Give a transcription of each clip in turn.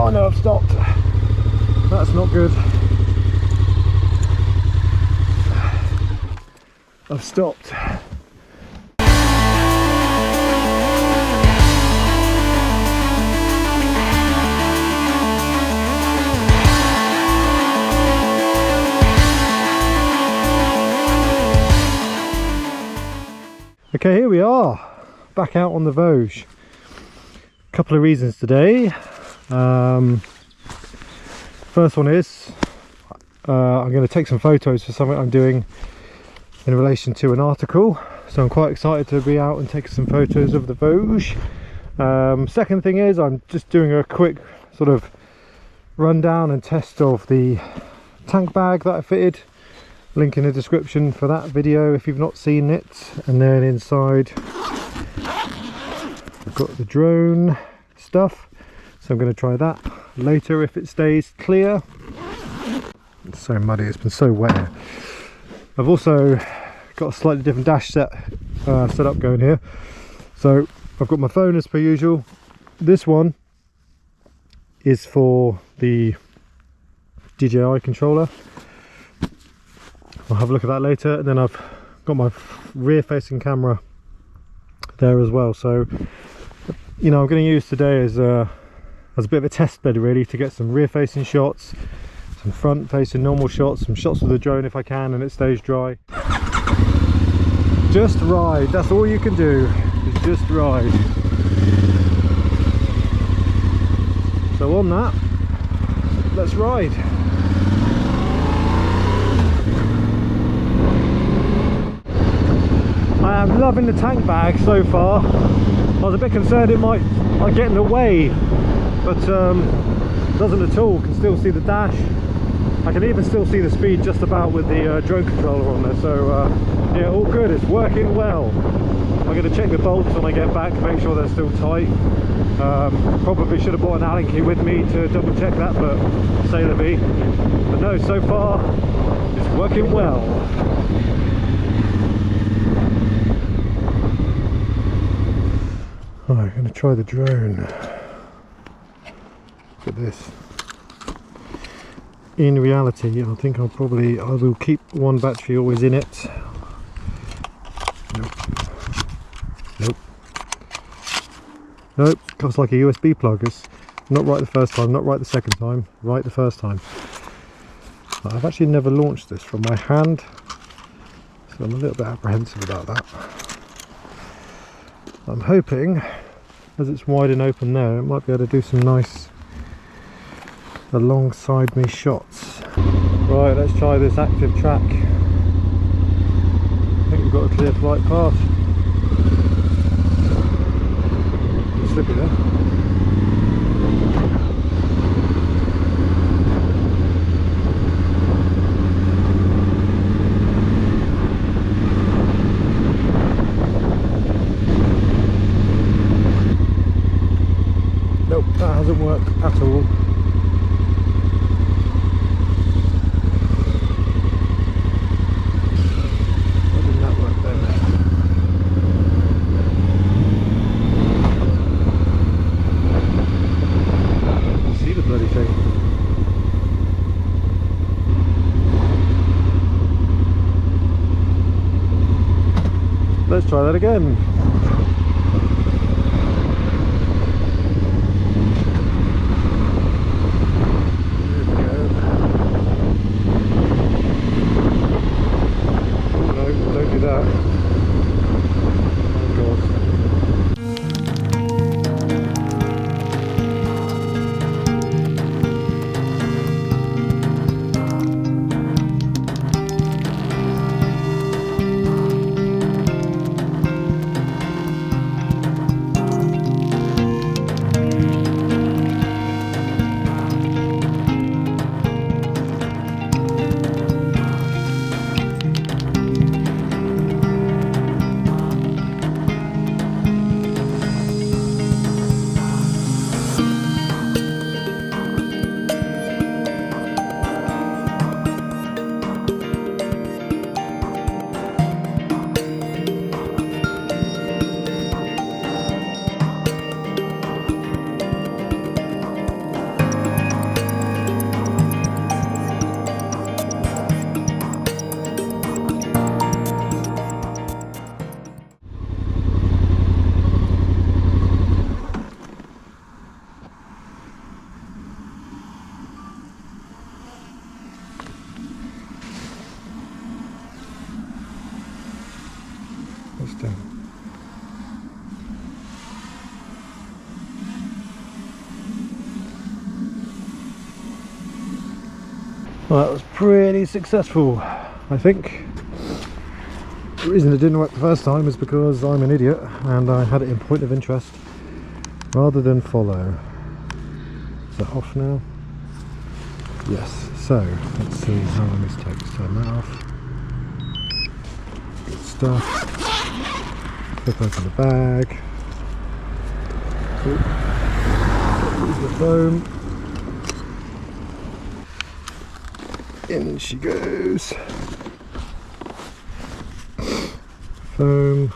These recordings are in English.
Oh no, I've stopped. That's not good. I've stopped. Okay, here we are, back out on the Voge. A couple of reasons today. First one is I'm going to take some photos for something I'm doing in relation to an article, so I'm quite excited to be out and take some photos of the Voge. Second thing is I'm just doing a quick sort of rundown and test of the tank bag that I fitted. Link in the description for that video if you've not seen it. And then inside I've got the drone stuff, so I'm going to try that later if it stays clear. It's so muddy, it's been so wet. I've also got a slightly different dash set up going here. So I've got my phone as per usual. This one is for the DJI controller. I'll have a look at that later. And then I've got my rear facing camera there as well. So, you know, I'm going to use today as a bit of a test bed really, to get some rear facing shots, some front facing normal shots, some shots with the drone if I can and it stays dry. Just ride, that's all you can do, is just ride. So on that, let's ride. I am loving the tank bag so far. I was a bit concerned it might get in the way, but doesn't at all. Can still see the dash. I can even still see the speed just about with the drone controller on there. So yeah, all good. It's working well. I'm going to check the bolts when I get back, make sure they're still tight. Probably should have brought an Allen key with me to double check that, but say la vie. But no, so far it's working well. Right, I'm going to try the drone. Look at this. In reality, I think I will keep one battery always in it. Nope. Nope. Nope. Comes like a USB plug. It's not right the first time, not right the second time, right the first time. I've actually never launched this from my hand, so I'm a little bit apprehensive about that. I'm hoping, as it's wide and open there, it might be able to do some nice alongside me shots. Right, let's try this active track. I think we've got a clear flight path. It's slippy there. Nope, that hasn't worked at all. Why didn't that work then? See the bloody thing. Let's try that again. Well, that was pretty successful, I think. The reason it didn't work the first time is because I'm an idiot and I had it in point of interest rather than follow. Is that off now? Yes. So let's see how long this takes. Turn that off. Good stuff. Flip open the bag. Here's the foam. In she goes. Foam.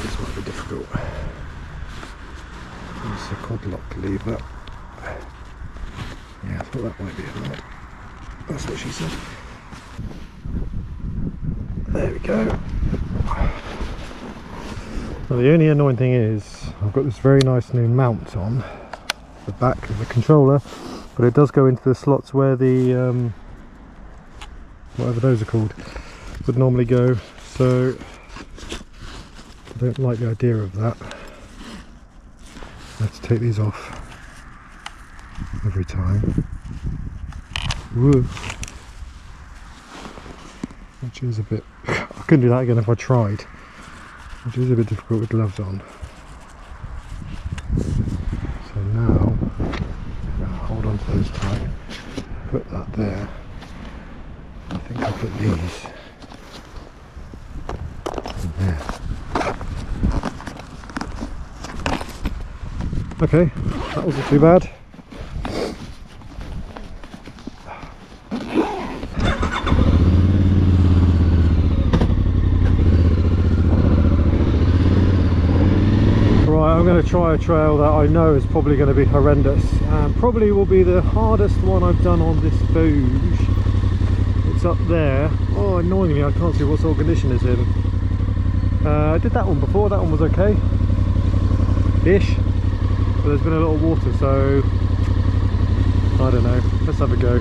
This might be difficult. It's a quad lock lever. Yeah, I thought that might be hard. That's what she said. There we go. Now the only annoying thing is I've got this very nice new mount on the back of the controller, but it does go into the slots where the whatever those are called would normally go, so I don't like the idea of that. I have to take these off every time. Whoa. Which is a bit, I couldn't do that again if I tried, which is a bit difficult with gloves on. So now, hold on to those tight, put that there. I think I'll put these in there. Okay, that wasn't too bad. Right, I'm going to try a trail that I know is probably going to be horrendous and probably will be the hardest one I've done on this Voge. It's up there. Oh, annoyingly I can't see what sort of condition it's in. I did that one before, that one was okay ish, but there's been a lot of water, so I don't know. Let's have a go.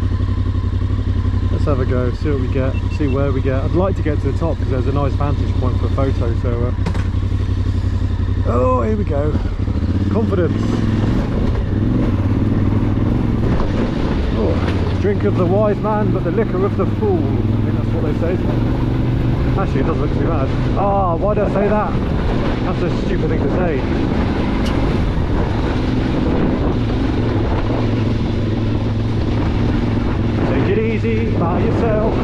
Let's have a go, see what we get, see where we get. I'd like to get to the top because there's a nice vantage point for a photo, so oh, here we go. Confidence. Oh, drink of the wise man, but the liquor of the fool. I think that's what they say. Actually, it doesn't look too bad. Ah, why did I say that? That's a stupid thing to say. Take it easy by yourself.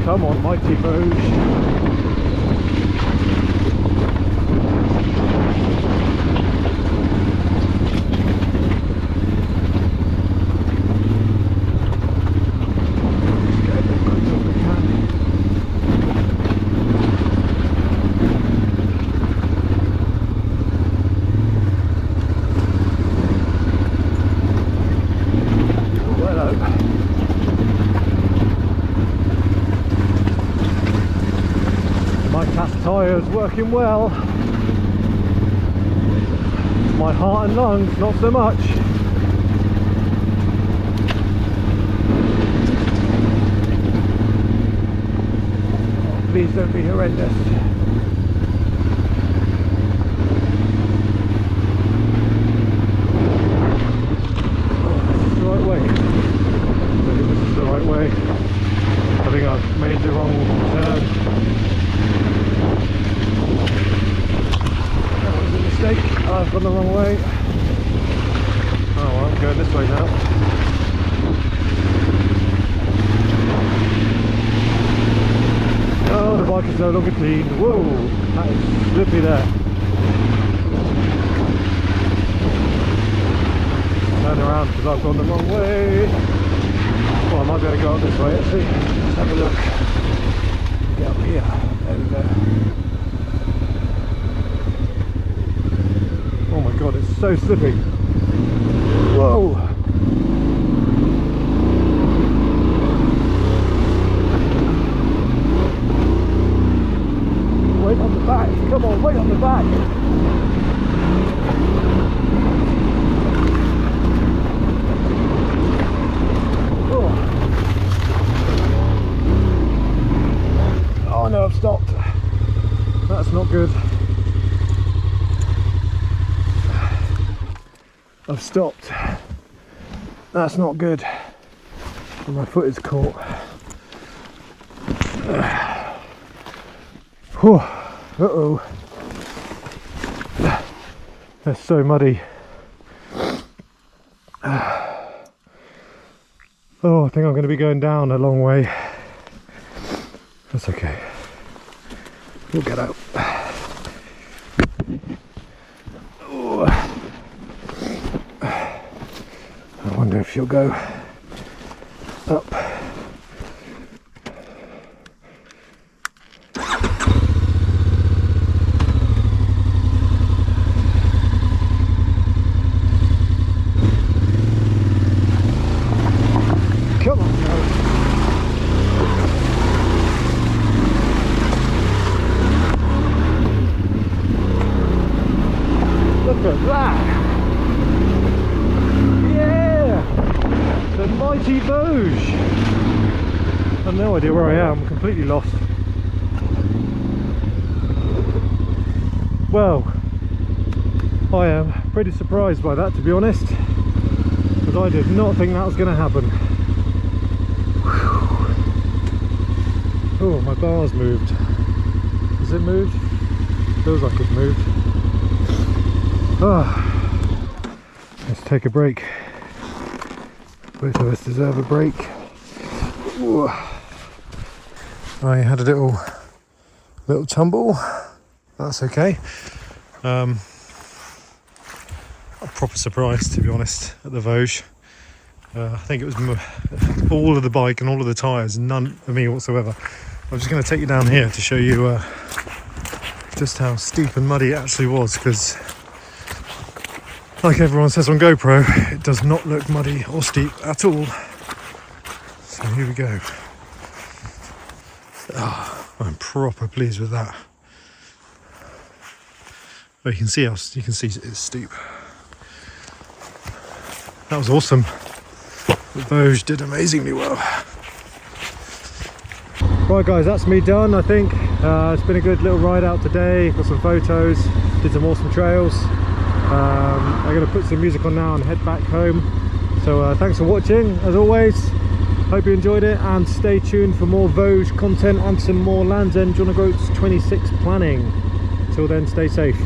Come on, mighty Voge. Tyres working well. My heart and lungs, not so much. Oh, please don't be horrendous. Oh, this is the right way. I think this is the right way. I think I've made the wrong turn. I've gone the wrong way. Oh well, I'm going this way now. Oh, the bike is no longer clean. Whoa, that is slippy there. Turn around because I've gone the wrong way. Well, I might be able to go up this way actually. Let's have a look. Get up here. There we go. Oh my god, it's so slippy. Whoa! Wait on the back, come on, wait on the back! Oh no, I've stopped. That's not good. I've stopped. That's not good. And my foot is caught. Uh-oh. That's so muddy. Oh, I think I'm going to be going down a long way. That's okay. We'll get out. Oh. I wonder if she'll go up. Come on, girl. Look at that! Yeah! The mighty Voge! I've no idea where I am, I'm completely lost. Well, I am pretty surprised by that, to be honest, because I did not think that was going to happen. Oh, my bar's moved. Has it moved? Feels like it's moved. Ah, let's take a break. Both of us deserve a break. Ooh. I had a little tumble. That's okay. A proper surprise, to be honest, at the Voge. I think it was all of the bike and all of the tyres, none of me whatsoever. I'm just going to take you down here to show you just how steep and muddy it actually was, because like everyone says on GoPro, it does not look muddy or steep at all. So here we go. Oh, I'm proper pleased with that. Oh, you can see it's steep. That was awesome. The Voge did amazingly well. Right guys, that's me done, I think. It's been a good little ride out today. Got some photos, did some awesome trails. I'm going to put some music on now and head back home. So thanks for watching, as always. Hope you enjoyed it, and stay tuned for more Voge content and some more Land's End John O'Groats 26 planning. Till then, stay safe.